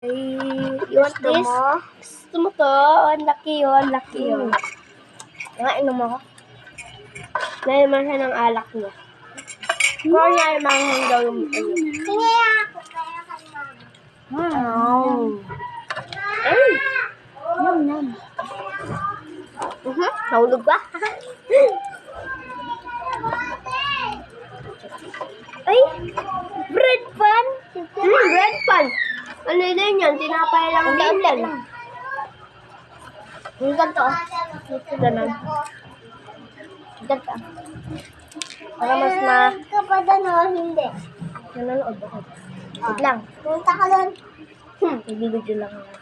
You want this? Gusto mo to? Ang laki yun, laki yun. Nga, inom ako. Naiman siya ng alak niya. Pero naimanhan daw yung ano. Tingnan ako, kaya kay mama. Ay! Yum, yum. Nahulog ba? Ay! Bread pan! Bread pan! Ano din yan? Tinapay lang din yan. Ang ganito. Ganun. Ganito. Para mas ma... Kapag ano, hindi. Nanonood ako. Wait lang. Punta ka doon. Ibibidyo lang ako.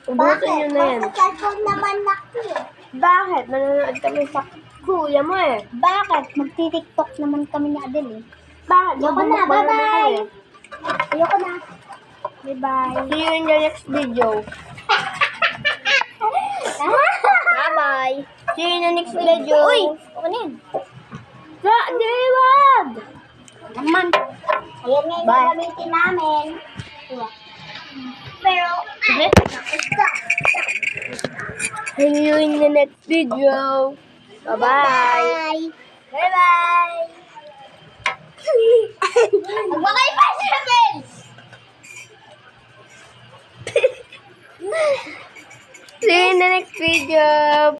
Ubutin nyo na yan. Sa cellphone naman ako eh. Bakit? Nanonood kami sa kuya mo eh. Bakit? Magti-tiktok naman kami ni Adele eh. Bakit? Ayoko na, bye-bye! Ayoko na. Bye-bye. See you in the next video. Bye-bye. See you in the next video. Uy! Ako na yun. Di, wag! Naman. Ayan nga yung Bye. gagamitin namin. Pero, Okay? ito. See you in the next video. Bye-bye. Bye-bye. Magbakay pa siya, Bels! See you in the next video.